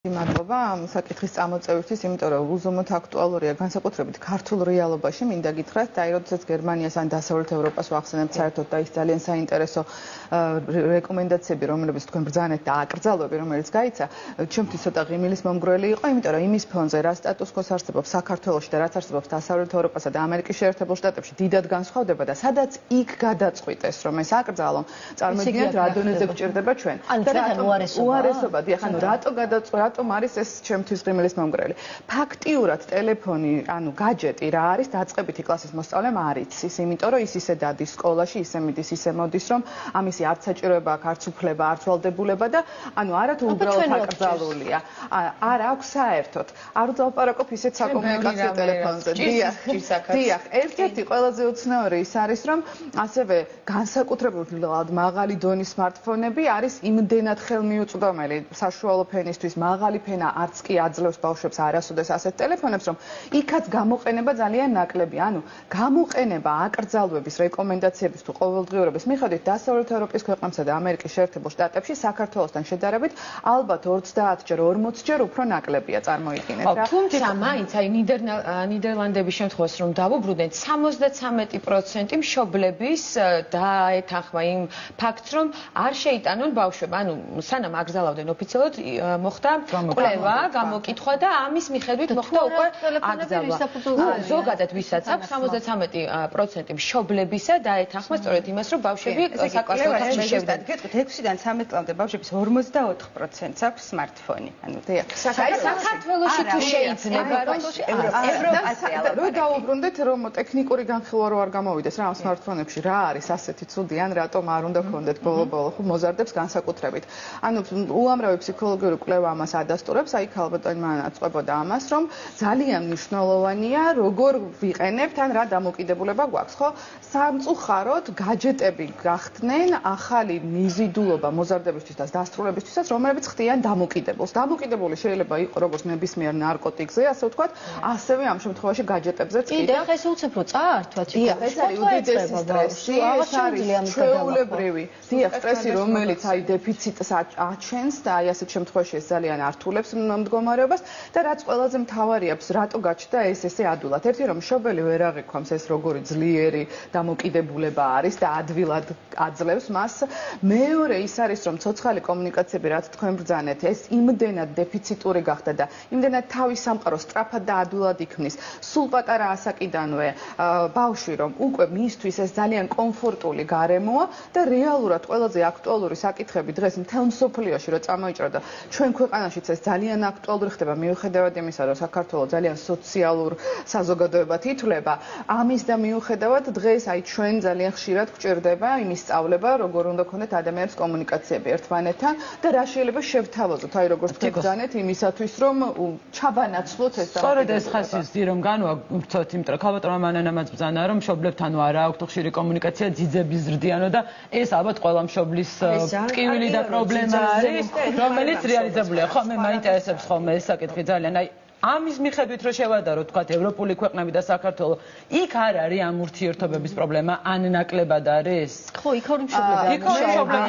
მადლობა ამ საკითხის წამოწევისთვის, იმიტომ რომ უზომოდ აქტუალურია განსაკუთრებით ქართულ რეალობაში. მინდა გითხრათ, და როდესაც გერმანიას ან დასავლეთ ევროპას ვახსენებთ საერთოდ და ის ძალიან საინტერესო რეკომენდაციები, რომლებიც თქვენ ბრძანეთ და აკრძალვები, რომელიც გაიცა, ჩემთვის ცოტა ღიმილის მომგვრელი იყო, იმიტომ რომ იმის ფონზე რა სტატუს-კვოს არსებობს საქართველოში და რაც არსებობს დასავლეთ ევროპასა და ამერიკის შეერთებულ შტატებში, დიდად განსხვავდება და სადაც იქ გადაწყვიტეს, რომ ეს აკრძალონ, წარმოიდგინეთ რა დონეზე გვჭირდება ჩვენ. უარესობა, დიახ, ანუ რატო გადაწყვეტა რატომ არის ეს ჩემთვის ღიმილის მომგვრელი. ფაქტიურად ტელეფონი, ანუ гаджеტი რა არის, დაწყებითი კლასის მოსწავლემ არ იცის, იმიტომ რომ ის ისე დადის სკოლაში, ისე მიდის, ისე მოდის, რომ ამისი არც საჭიროება აქვს, არც უფლება, არც ვალდებულება და ანუ არათუ უბრალოდ აკრძალულია. არ აქვს საერთოდ. არ ვლაპარაკობ ისეთ საკომუნიკაციო ტელეფონზე. დიახ, ერთ-ერთი ყველაზე უცნაური ის არის, რომ ასევე განსაკუთრებულად მაღალი დონის smartphone-ები არის იმდენად ხელმიუწვდომელი საშუალო ფენისთვის მაღალი ფენა არც კი აძლევს ბავშვებს არასოდეს ასეთ ტელეფონებს, რომ იქაც გამოყენება ძალიან ნაკლები. ანუ გამოყენება აკრძალვების რეკომენდაციების თუ ყოველდღიურობის მიხედვით დასავლეთ ევროპის ქვეყნებსა და ამერიკის შეერთებულ შტატებში საქართველოსთან შედარებით ალბათ 30-ჯერ, 40-ჯერ უფრო ნაკლებია, წარმოიდგინეთ რა. თუმცა მაინც აი ნიდერლანდების შემთხვევას რომ დავუბრუნდეთ, 73% მშობლების დაეთანხმა იმ ფაქტს, რომ არ შეიტანონ ბავშვები. ანუ სანამ აკრძალავდნენ ოფიციალურად მოხდა კვლევა, გამოკითხვა და ამის მიხედვით მოხდა უკვე აკრძალვა. ზოგადად ვისაც აქვს 73% მშობლებისა დაეთანხმა სწორედ იმას, რომ ბავშვები საკლასო ოთახში შევიდნენ. გეტყვით 6-დან 13 წლამდე ბავშვების 44%-ს აქვს smartphone. ანუ საქართველოში თუ შეიძლება რომ რო დავუბრუნდეთ, რომ ტექნიკური განხილვა რო არ გამოვიდეს რა ამ smartphone-ებში რა არის ასეთი ცუდი ან რატომ არ უნდა გქონდეთ ბოლო-ბოლო ხო მოზარდებს განსაკუთრებით. ანუ უამრავი ფსიქოლოგიური კვლევა ამას ადასტურებს, აი ქალბატონმა აწყებოდა ამას, რომ ძალიან მნიშვნელოვანია როგორ ვიყენებთ ან რა დამოკიდებულება გვაქვს, ხო? სამწუხაროდ гаджеტები გახდნენ ახალი მიზიდულობა მოზარდებისთვის და დასტრულებისთვისაც, რომლებიც ხდიან დამოკიდებულს. დამოკიდებული შეიძლება იყოს როგორც ნებისმიერ ნარკოტიკზე, ასე ვთქვათ, ასევე ამ შემთხვევაში гаджеტებზეც კი. და ეს უცებრო წაართვა თვითონ. ეს არის უდიდესი სტრესი, ეს არის ჩვეულებრივი. დიახ, სტრესი, რომელიც აი დეფიციტს აჩენს და აი ასეთ შემთხვევაში ეს ძალიან ართულებს მდგომარეობას და რაც ყველაზე მთავარია, რატო გაჩნდა ესე ადვილად. ერთი რომ მშობელი ვერ აღიქვამს ეს როგორი ძლიერი დამოკიდებულება არის და ადვილად აძლევს მას. მეორე ის არის რომ ცოცხალი კომუნიკაციები რაც თქვენ ბრძანეთ, ეს იმდენად დეფიციტური გახდა და იმდენად თავის სამყარო სწრაფად და ადვილად იქმნის. სულ პატარა ასაკიდანვე ბავშვი რომ უკვე მისთვის ეს ძალიან კომფორტული გარემოა და რეალურად ყველაზე აქტუალური საკითხები დღეს მთელ მსოფლიოში რო წამოიჭრა და ჩვენ ქვეყანაშიც ეს ძალიან აქტუალური ხდება მიუხედავად იმისა, რომ საქართველო ძალიან სოციალურ საზოგადოებად ითვლება. ამის და მიუხედავად დღეს აი ჩვენ ძალიან ხშირად გვჭირდება იმის სწავლება, როგორ უნდა გქონდეთ ადამიანებს კომუნიკაციები ერთმანეთთან და რა შეიძლება შევთავაზოთ, აი როგორც თქვენ ბრძანეთ იმისათვის, რომ ჩაბანაცვლოთ ეს და სწორედ ეს ხასიათი რომ განვაგრძოთ, იმიტომ რომ ქალბატონმა მანანამაც ბრძანა, რომ მშობლებთან არა აქვთ ხშირი კომუნიკაცია, ძიძები ზრდიანო და ეს ალბათ ყველა მშობლის ტკივილი და პრობლემა არის, რომელიც რეალიზებულია. ხო, მე მაინტერესებს ხოლმე ეს საკითხი ძალიან. აი ამის მიხედვით რომ შევადაროთ, თქვათ, ევროპული ქვეყნები და საქართველო, იქ არ არის ამ ურთიერთობების პრობლემა, ან ნაკლებად არის? ხო, იქ ორი მშობლები. იქ ორი მშობლები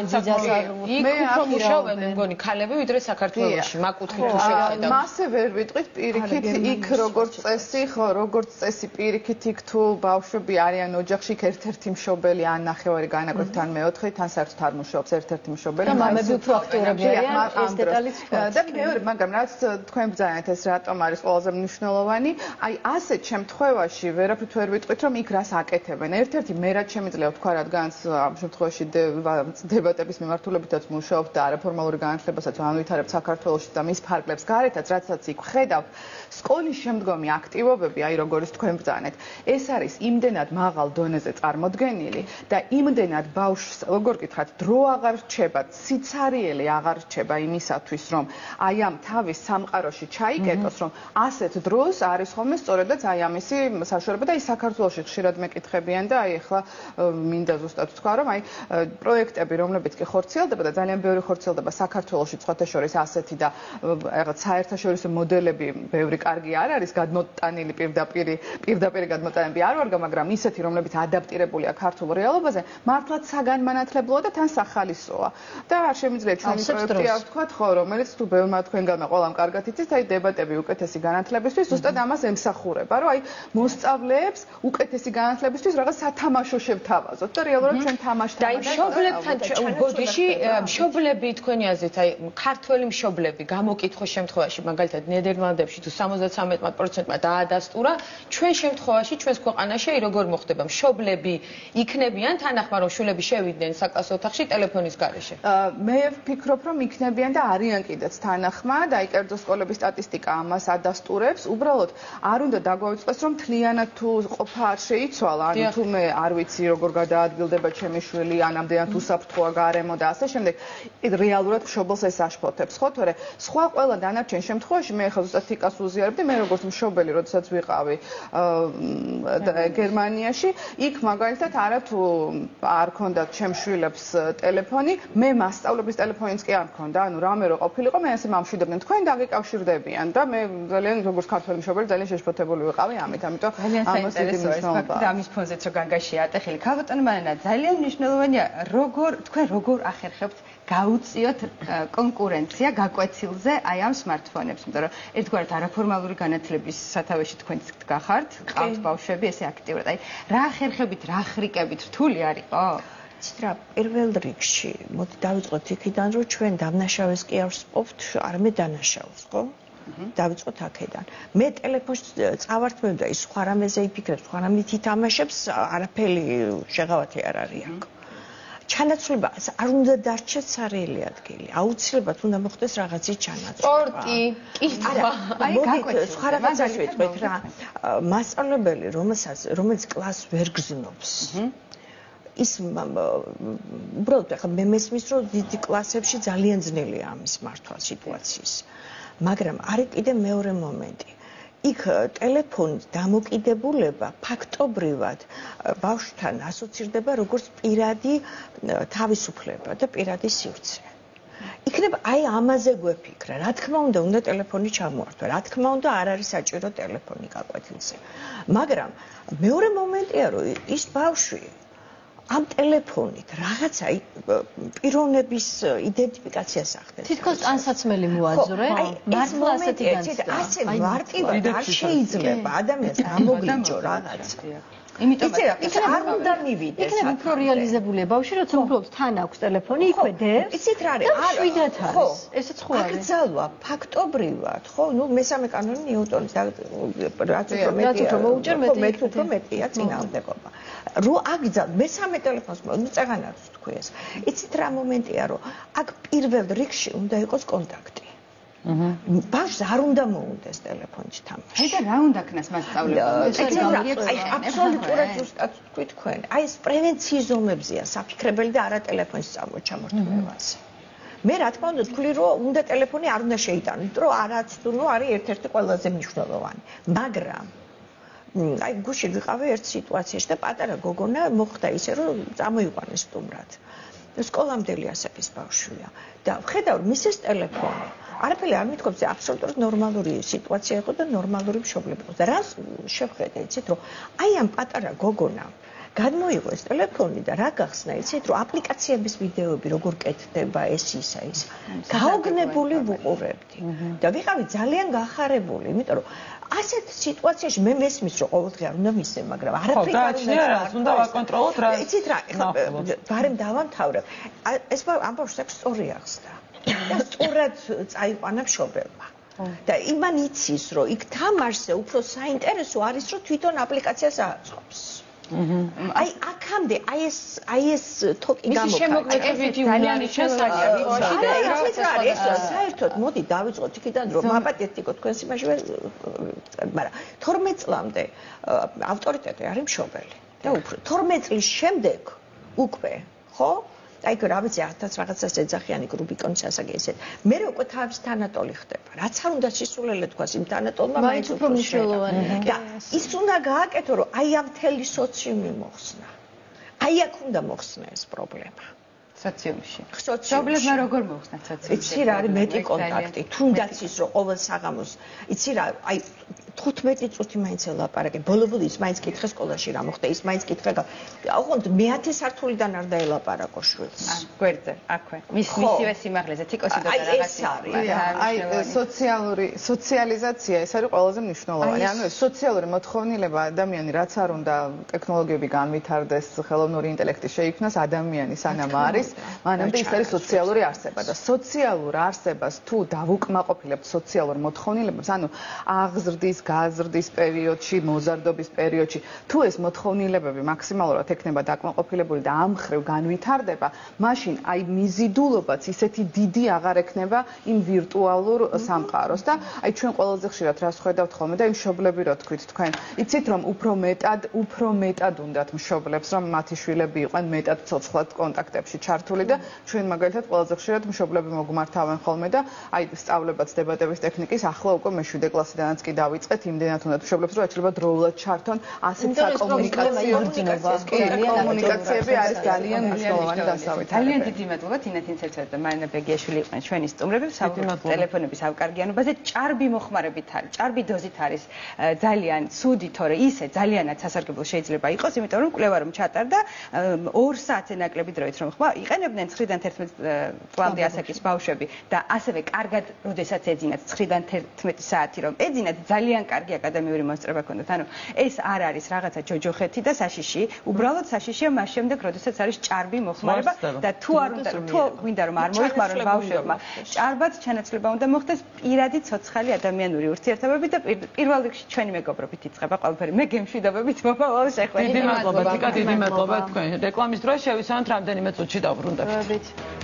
იქ უფრო მუშაობენ, მგონი, ქალები ვიდრე საქართველოში, მაკუთხით თუ შევხედავთ. მასე ვერ ვიტყვით პირიქით, იქ როგორც წესი, ხო, როგორც წესი პირიქით იქ თუ ბავშვები არიან ოჯახში, ერთ-ერთი მშობელი ან ნახევარი განაკვეთით ან მეოთხე, თან საერთოდ არ მუშაობს ერთ-ერთი მშობელი. და მამები უფრო აქტიურები არიან, ეს დეტალიც თქვა. და მეორე, მაგრამ რაც თქვენ ბრძანეთ ეს რატომ არის ყველაზე მნიშვნელოვანი, აი ასეთ შემთხვევაში ვერაფრით ვერ ვიტყვით, რომ იქ რას აკეთებენ. ერთ-ერთი მე რაც შემიძლია ვთქვა, რადგანაც ამ შემთხვევაში დებატების მიმართულებითაც მუშაობთ და არაფორმალური განათლებასაც განვითარებთ საქართველოში და მის ფარგლებს გარეთაც, რაცაც იქ ხედავთ, სკოლის შემდგომი აქტივობები, აი როგორც თქვენ ბრძანეთ, ეს არის იმდენად მაღალ დონეზე წარმოდგენილი და იმდენად ბავშვს, როგორ გითხრათ, დრო აღარ რჩება, სიცარიელი აღარ რჩება იმისათვის, რომ აი ამ თავის სამყაროში ჩაიკეტოს, რომ რომ ასეთ დროს არის ხოლმე სწორედაც აი ამისი საშუალება და ის საქართველოში ხშირად მეკითხებიან და აი ახლა მინდა ზუსტად თქვა რომ აი პროექტები რომლებიც კი ხორციელდება და ძალიან ბევრი ხორციელდება საქართველოში სხვათა შორის ასეთი და რაღაც საერთაშორისო მოდელები ბევრი კარგი არ არის გადმოტანილი პირდაპირ გადმოტანები არ ვარ, მაგრამ ისეთი რომლებიც ადაპტირებულია ქართულ რეალობაზე მართლაც საგანმანათლებლოა და თან სახალისოა და არ შემიძლია ჩვენი პროექტი არ ვთქვათ ხო რომელიც თუ ბევრმა თქვენგანმა ყველამ კარგად იცით აი დებატები უკეთესი განათლებისთვის ზუსტად ამას ემსახურება რომ აი მოსწავლეებს უკეთესი განათლებისთვის რაღაც სათამაშო შევთავაზოთ და რეალურად ჩვენ თამაშთან და მშობლებთან ბოდიში მშობლები თქვენი აზრით აი ქართველი მშობლები გამოკითხვის შემთხვევაში მაგალითად ნიდერლანდებში თუ 73%-მა დაადასტურა ჩვენ შემთხვევაში ჩვენს ქვეყანაში როგორ მოხდება მშობლები იქნებიან თანახმა რომ შვილები შევიდნენ საკლასო ოთახში ტელეფონის გარეშე მე ვფიქრობ რომ იქნებიან და არიან კიდეც თანახმა და აი კერძო სკოლების სტატისტიკა ამას ადასტურებს უბრალოდ არ უნდა დაგვაუწყდეს რომ თლიანად თუ ყოფა არ შეიცვალა ანუ თუ მე არ ვიცი როგორ გადაადგილდება ჩემი შვილი ან ამდენად უსაფრთხოა გარემო და ასე შემდეგ რეალურად მშობელს ეს აშფოთებს ხო თორე სხვა ყველა დანარჩენ შემთხვევაში მე ახლა ზუსტად თიკას უზიარებდი მე როგორც მშობელი როდესაც ვიყავი გერმანიაში იქ მაგალითად არა თუ არ ქონდათ ჩემ შვილებს ტელეფონი მე მასწავლებლის ტელეფონიც კი არ მქონდა ანუ რამე რო ყოფილიყო მე ასე მამშვიდებდნენ თქვენ დაგეკავშირდებიან და მე ძალიან როგორც ქართველი მშობელი ძალიან შეშფოთებული ვიყავი ამით ამიტომ ამას დიდი მნიშვნელობა და ამის ფონზეც რო განგაშია ატეხილი ქალბატონო მანანა ძალიან მნიშვნელოვანია თქვენ როგორ ახერხებთ გაუწიოთ კონკურენცია გაკვეცილზე აი ამ სმარტფონებს იმიტომ რომ ერთგვარად არაფორმალური განათლების სათავეში თქვენც გახართ ყავთ ბავშვები ესე აქტიურად აი რა ახერხებით რა ხრიკებით რთული არისო ცირა პირველ რიგში მოდი დავიწყოთ იქიდან რომ ჩვენ დამნაშავეს კი არ ვსპობთ არამედ დანაშაულს ხო დავიწყოთ აქედან მე ტელეფონს წავართმევ და ის სხვა რამეზე იფიქრებს სხვა რამით ითამაშებს არაფერი შეღავათი არ არის აქ ჩანაცვლება არ უნდა დარჩეს სარელი ადგილი აუცილებლად უნდა მოხდეს რაღაცის ჩანაცვლება სპორტი კითხვა აი გაკვეთილ სხვა რაღაცას ვიტყვით რა მასწავლებელი რომელიც კლასს ვერ გზნობს ის უბრალოდ ახლა მე მესმის რომ დიდი კლასებში ძალიან ძნელია ამის მართვა სიტუაციის მაგრამ არის კიდე მეორე მომენტი იქ ტელეფონის დამოკიდებულება ფაქტობრივად ბავშვთან ასოცირდება როგორც პირადი თავისუფლება და პირადი სივრცე. იქნება აი ამაზე გვეფიქრა, რა თქმა უნდა ტელეფონი ჩამოართვა, რა თქმა უნდა არ არის საჭირო ტელეფონი გაკვეთილზე. მაგრამ მეორე მომენტია რომ ის ბავშვი ამ ტელეფონით რაღაცა პიროვნების იდენტიფიკაციას ახდენს. თითქოს ტანსაცმელი მოაძვრე, მართლა ასეთი განცდა. ასე მარტივად არ შეიძლება ადამიანს გამოგლიჯო რაღაცა. იმიტომ არ უნდა მივიდეს. იქნება უფრო რეალიზებულია ბავშვი, როცა უბრალოდ თან აქვს ტელეფონი, იქვე დევს. იცით რა არის? შვიდათ არის. ესეც ხო არის. აკრძალვა ფაქტობრივად, ხო, მესამე კანონი ნიუტონის რაც უფრო მოუჭერ მეტია წინააღმდეგობა. რო აკრძალ მესამე ტელეფონს წაღანაც თქვი ეს. იცით რა მომენტია, რომ აქ პირველ რიგში უნდა იყოს კონტაქტი. ბავშვს არ უნდა მოუნდეს ტელეფონში თამაში. აი და რა უნდა ქნას მასწავლებელი? აი აბსოლუტურად ზუსტად თქვი თქვენ. აი ეს პრევენციის ზომებზეა საფიქრებელი და არა ტელეფონის ჩამორთმევაზე. მე რა თქმა უნდა თქვი რომ უნდა ტელეფონი არ უნდა შეიტანო, იმიტომ რომ არაც თუ არის ერთ-ერთი ყველაზე მნიშვნელოვანი. მაგრამ აი გუშინ ვიყავი ერთ სიტუაციაში და პატარა გოგონა მოხდა ისე რომ წამოიყვანეს სტუმრად. სკოლამდელი ასაკის ბავშვია და ვხედავ მის ეს ტელეფონი არაფერი არ მithქვებს აბსოლუტურად ნორმალური სიტუაცია იყო და ნორმალური მშობლები იყო და რა შევხედე იცით რომ აი ამ პატარა გოგონამ გადმოიღო ეს ტელეფონი და რა გახსნა იცით რომ აპლიკაციების ვიდეოები როგორ კეთდება ეს გაოგნებული ვუყურებდი და ვიყავი ძალიან გახარებული იმიტომ რომ ასეთ სიტუაციაში მე მესმის რომ ყოველდღე არ უნდა მისცემ მაგრამ არაფერი არ უნდა ვაკონტროლოთ რა იცით რა ბარემ დავამთავრებ ეს ამ ბავშვს აქვს სწორი ახსნა და სწორად წაიყვანა მშობელმა და იმან იცის რომ იქ თამაშზე უფრო საინტერესო არის რომ თვითონ აპლიკაციას აწყობს აი აქამდე აი ეს თოკი გამოგვეკეთებიდი უნარი ეს საერთოდ მოდი დავიწყოთ იქიდან რომ მაპატიეთიკო თქვენს იმაშივე მაგრამ 12 წლამდე ავტორიტეტი არის მშობელი და უფრო 12 წლის შემდეგ უკვე ხო აი რა ვიცი 1000 რაღაცას ეძახიანი რუბიკონის ასაკი ესეთ მე უკვე თავის თანატოლი ხდება რაც არ უნდა სისულელე თქვას იმ თანატოლმა მაინც უფრო მნიშვნელოვანია და ის უნდა გააკეთო რომ აი ამ მთელი სოციუმი მოხსნა აი აქ უნდა მოხსნა ეს პრობლემა სოციუმში. სოციუმში როგორ მოხსნათ სოციუმში? იცი რა არის მეტი კონტაქტი, თუნდაც ის რომ ყოველ საღამოს, იცი რა, აი 15 წუთი მაინც ელაპარაკე. ბოლო-ბოლო ის მაინც კითხე სკოლაში რა მოხდა, ის მაინც კითხე. ოღონდ მე-10 სართულიდან არ დაელაპარაკო შვილს. გვერდზე, აქვე. მისივე სიმაღლეზე, თიკოსი და რაღაცა. აი სოციალიზაცია ეს არის ყველაზე მნიშვნელოვანი. ანუ სოციალური მოთხოვნილება ადამიანი რაც არ უნდა ტექნოლოგიები განვითარდეს, ხელოვნური ინტელექტი შეიქმნას, ადამიანი სანამ არის მანამდე ის არის სოციალური არსება და სოციალურ არსებას თუ დავუკმაყოფილებთ სოციალურ მოთხოვნილებებს, ანუ აღზრდის, გაზრდის პერიოდში, მოზარდობის პერიოდში, თუ ეს მოთხოვნილებები მაქსიმალურად ექნება დაკმაყოფილებული და ამ ხრივ განვითარდება, მაშინ აი მიზიდულობაც ისეთი დიდი აღარ ექნება იმ ვირტუალურ სამყაროს და აი ჩვენ ყველაზე ხშირად რას ხედავთ ხოლმე და იმ მშობლები რო თქვით თქვენ, იცით რომ უფრო მეტად უნდათ მშობლებს რომ მათი შვილები იყვნენ მეტად ცოცხლად კონტაქტებში ჩართული და ჩვენ მაგალითად ყველაზე ხშირად მშობლები მოგმართავენ ხოლმე და აი სწავლებაც დებატების ტექნიკის ახლა უკვე მე-7 კლასიდანაც კი დავიწყეთ იმდენად უნდათ მშობლებს რომ აჩვენება დროულად ჩართონ ასეთ საკომუნიკაციები არის ძალიან მნიშვნელოვანი დასავლეთ. ძალიან დიდი მადლობა თინა თინცეცად და მარინა ბეგიაშვილი იყვნენ ჩვენი სტუმრები ტელეფონების ავკარგიანობაზე ჭარბი მოხმარებით არის ჭარბი დოზით არის ძალიან ცუდი თორე ისე ძალიანაც სასარგებლო შეიძლება იყოს იმიტომ რომ კვლევა რომ ჩატარდა 2 საათზე ნაკლები დროით რომ ხმა იყენებდნენ 9-დან 11 წლამდე ასაკის ბავშვები და ასევე კარგად როდესაც ეძინათ 9-დან 11 საათი რომ ეძინათ ძალიან კარგი აკადემიური მოსწრება ჰქონდათ ანუ ეს არ არის რაღაცა ჯოჯოხეთი და საშიში უბრალოდ საშიშია მას შემდეგ როდესაც არის ჭარბი მოხმარება და თუ არ უნდა თუ გვინდა რომ არ მოიხმარონ ბავშვებმა ჭარბად ჩანაცვლება უნდა მოხდეს პირადი ცოცხალი ადამიანური ურთიერთობები და პირველ რიგში ჩვენი მეგობრობით იწყება ყველაფერი მე გემშვიდობებით მომავალ შეხვედრით დიდი მადლობა თიკა დიდი მადლობა თქვენ რეკლამის დროს შევისვამთ რამდენიმე წუთში დავბრუნდებთ